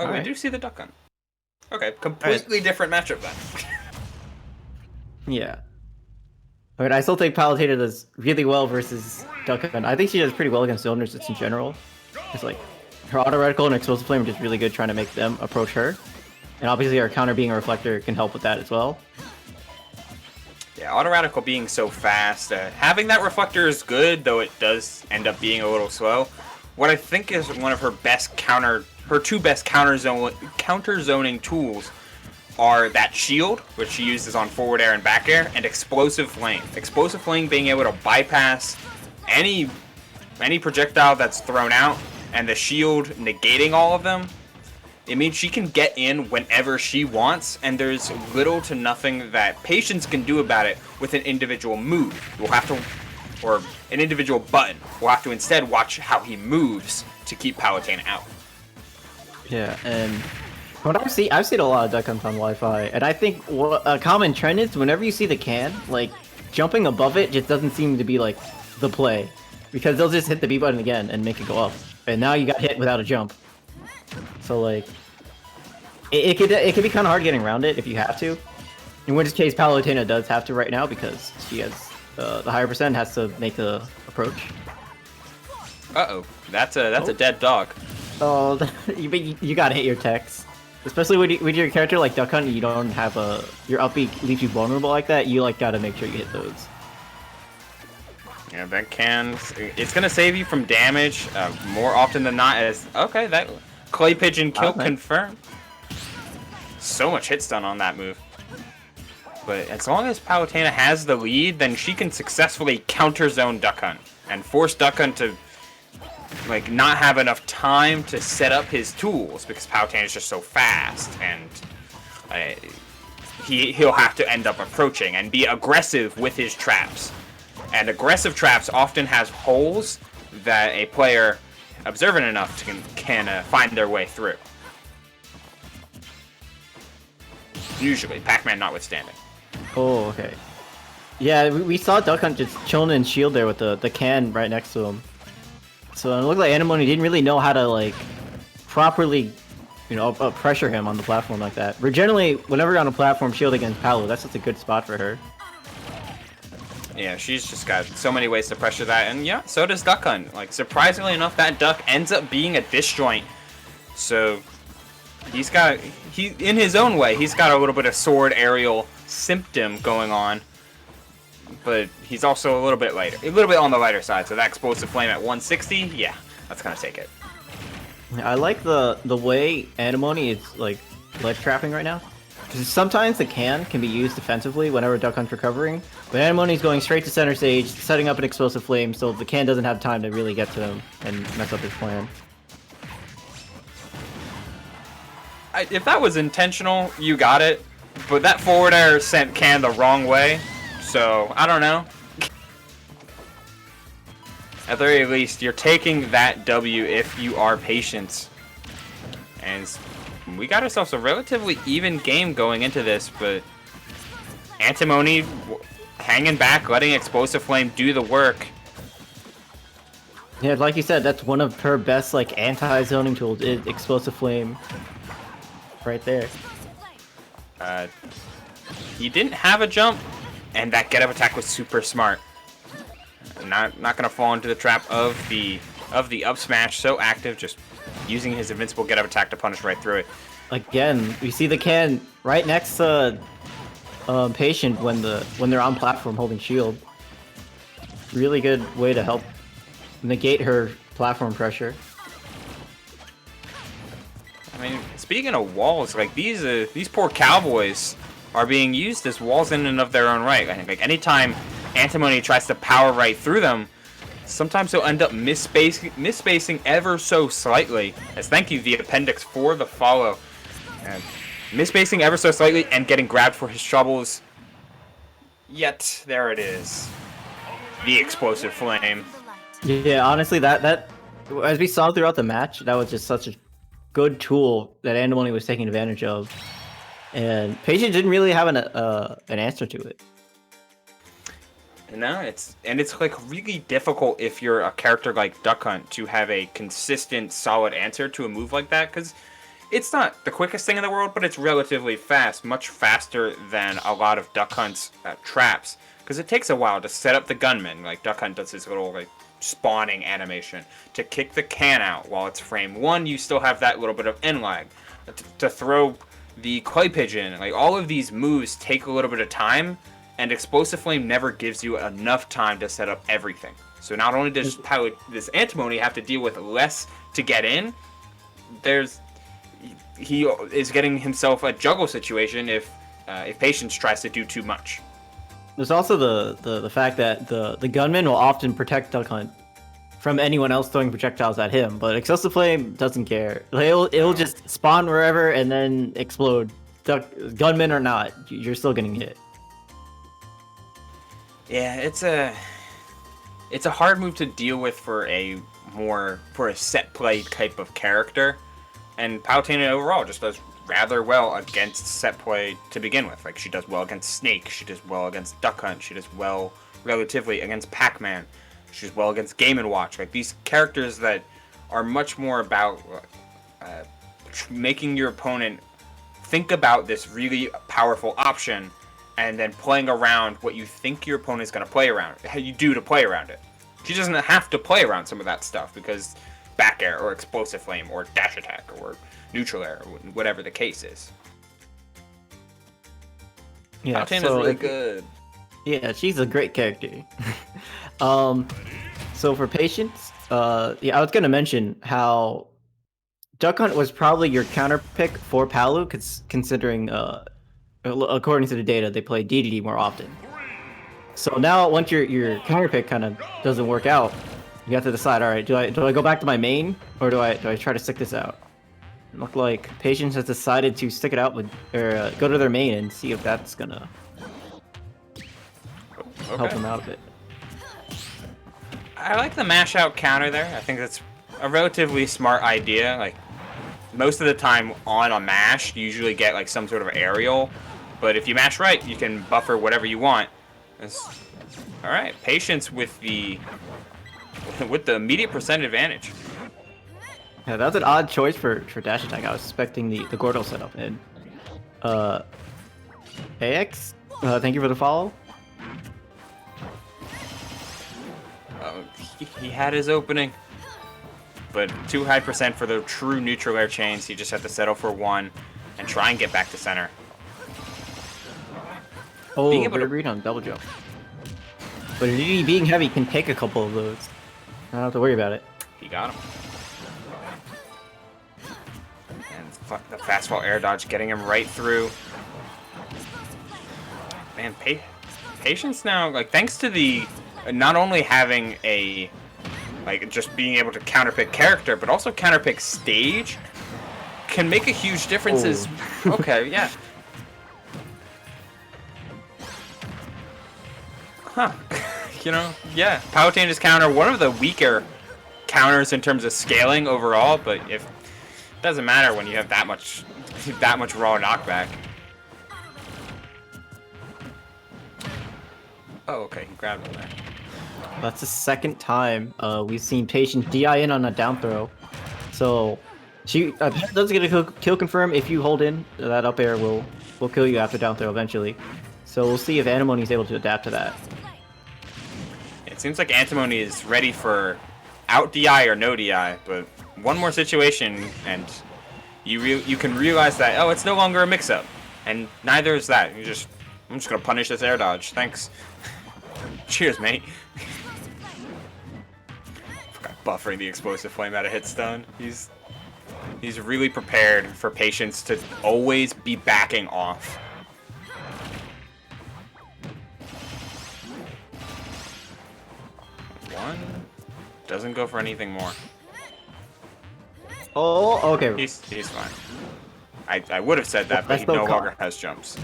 Oh, we do see the duck hunt. Okay, completely different matchup then. Yeah. I mean, I still think Palutena does really well versus duck hunt. I think she does pretty well against zoners just in general. It's like her auto reticle and explosive flame are just really good trying to make them approach her. And obviously our counter being a reflector can help with that as well. Yeah, auto reticle being so fast, having that reflector is good, though it does end up being a little slow. What I think is one of her two best counter zoning tools are that shield, which she uses on forward air and back air, and explosive flame. Explosive flame being able to bypass any projectile that's thrown out, and the shield negating all of them. It means she can get in whenever she wants, and there's little to nothing that Patience can do about it with an individual move. We'll have to, or an individual button. We'll have to instead watch how he moves to keep Palutena out. Yeah, and what I've seen a lot of duck hunts on Wi-Fi, and I think what a common trend is whenever you see the can, like jumping above it just doesn't seem to be like the play, because they'll just hit the B button again and make it go up, and now you got hit without a jump. So like, it could be kind of hard getting around it if you have to. In which case, Palutena does have to right now because she has the higher percent has to make the approach. Uh-oh, that's a dead dog. Oh, you gotta hit your techs, especially with your character like Duck Hunt. You don't have your up B leaves you vulnerable like that. You like gotta make sure you hit those. Yeah, that it's gonna save you from damage more often than not. As okay, that clay pigeon kill confirmed. So much hit stun on that move. But as long as Palutena has the lead, then she can successfully counter zone Duck Hunt and force Duck Hunt to like not have enough time to set up his tools because Palutena is just so fast, and he'll have to end up approaching and be aggressive with his traps. And aggressive traps often has holes that a player observant enough can find their way through. Usually, Pac-Man notwithstanding. Oh, okay. Yeah, we saw Duck Hunt just chilling in shield there with the can right next to him. So it looked like Antimony didn't really know how to like properly, pressure him on the platform like that. We're generally, whenever you're on a platform shield against Palu, that's just a good spot for her. Yeah, she's just got so many ways to pressure that, and yeah, so does Duck Hunt. Like, surprisingly enough, that duck ends up being a disjoint. So in his own way, he's got a little bit of sword aerial symptom going on, but he's also a little bit on the lighter side. So that explosive flame at 160, yeah, that's gonna take it. I like the way Antimony is like ledge trapping right now. Because sometimes the can be used defensively whenever Duck Hunt's recovering, but Antimony's going straight to center stage, setting up an explosive flame, so the can doesn't have time to really get to him and mess up his plan. If that was intentional, you got it, but that forward air sent can the wrong way, so I don't know. At the very least, you're taking that W if you are patient. And we got ourselves a relatively even game going into this, but Antimony hanging back, letting Explosive Flame do the work. Yeah, like you said, that's one of her best like anti-zoning tools, is Explosive Flame. Right there. He didn't have a jump, and that get-up attack was super smart. Not gonna fall into the trap of the up smash. So active, just using his invincible get-up attack to punish right through it. Again, we see the can right next to Patient when they're on platform holding shield. Really good way to help negate her platform pressure. I mean, speaking of walls, like these poor cowboys are being used as walls in and of their own right. I think like anytime Antimony tries to power right through them, sometimes they'll end up misspacing ever so slightly. As thank you, the appendix, for the follow. And misspacing ever so slightly and getting grabbed for his troubles. Yet there it is, the explosive flame. Yeah, honestly, that as we saw throughout the match, that was just such a good tool that Antimony was taking advantage of, and Patient didn't really have an answer to it. No, it's like really difficult if you're a character like Duck Hunt to have a consistent, solid answer to a move like that, because It's not the quickest thing in the world, but it's relatively fast, much faster than a lot of Duck Hunt's traps, because it takes a while to set up the gunman. Like Duck Hunt does his little like spawning animation to kick the can out while it's frame 1. You still have that little bit of end lag to throw the clay pigeon. Like all of these moves take a little bit of time, and Explosive Flame never gives you enough time to set up everything. So not only does this Antimony have to deal with less to get in, he is getting himself a juggle situation if Patience tries to do too much. There's also the fact that the gunman will often protect Duck Hunt from anyone else throwing projectiles at him, but Explosive Flame doesn't care. It'll just spawn wherever and then explode. Gunman or not, you're still getting hit. Yeah, it's a hard move to deal with for a set play type of character, and Palutena overall just does rather well against set play to begin with. Like she does well against Snake, she does well against Duck Hunt, she does well relatively against Pac-Man, she does well against Game & Watch. Like these characters that are much more about making your opponent think about this really powerful option and then playing around what you think your opponent is going to play around, how you do to play around it. She doesn't have to play around some of that stuff because back air or Explosive Flame or dash attack or neutral air or whatever the case is. Yeah, Palutena's really good. Yeah, she's a great character. So for Patience, I was gonna mention how Duck Hunt was probably your counter pick for Palu, considering according to the data, they play Dedede more often. So now, once your counter pick kind of doesn't work out, you have to decide. All right, do I go back to my main, or do I try to stick this out? It looked like Patience has decided to stick it out with, or go to their main and see if that's gonna help them out a bit. I like the mash out counter there. I think that's a relatively smart idea. Like most of the time on a mash, you usually get like some sort of aerial, but if you mash right, you can buffer whatever you want. All right, Patience with the immediate percent advantage. Yeah, that was an odd choice for dash attack. I was expecting the Gordo setup. And AX, thank you for the follow. He had his opening, but too high percent for the true neutral air chains. He just had to settle for 1 and try and get back to center. Oh, being able to read on double jump. But Dedede being heavy can take a couple of those. I don't have to worry about it. He got him. And the fastball air dodge getting him right through. Man, Patience now, like thanks to the not only having a just being able to counterpick character, but also counterpick stage, can make a huge difference. Okay, yeah. Huh. Yeah. Palutena's counter, one of the weaker counters in terms of scaling overall, but it doesn't matter when you have that much raw knockback. Oh, okay, he grabbed him there. That's the second time we've seen Patience DI in on a down throw. So she does get a kill confirm if you hold in. That up air will kill you after down throw eventually. So we'll see if Antimony is able to adapt to that. It seems like Antimony is ready for out DI or no DI, but one more situation and you can realize that, oh, it's no longer a mix-up, and neither is that. I'm just gonna punish this air dodge. Thanks. Cheers, mate. Forgot buffering the Explosive Flame out of hit stun. He's really prepared for Patience to always be backing off. One doesn't go for anything more. Oh, okay. He's fine. I would have said that, but he no longer has jumps.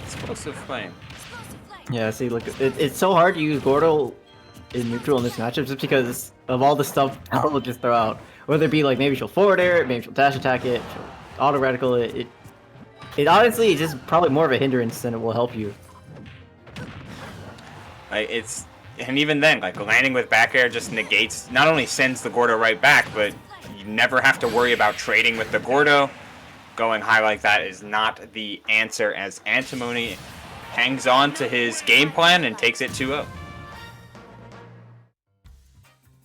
Explosive Flame. Yeah, see, look, it's so hard to use Gordo in neutral in this matchup just because of all the stuff Palu will just throw out. Whether it be like maybe she'll forward air it, maybe she'll dash attack it, she'll auto radical it. It honestly is just probably more of a hindrance than it will help you. It's And even then, like, landing with back air just negates, not only sends the Gordo right back, but you never have to worry about trading with the Gordo. Going high like that is not the answer, as Antimony hangs on to his game plan and takes it 2-0.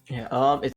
Yeah,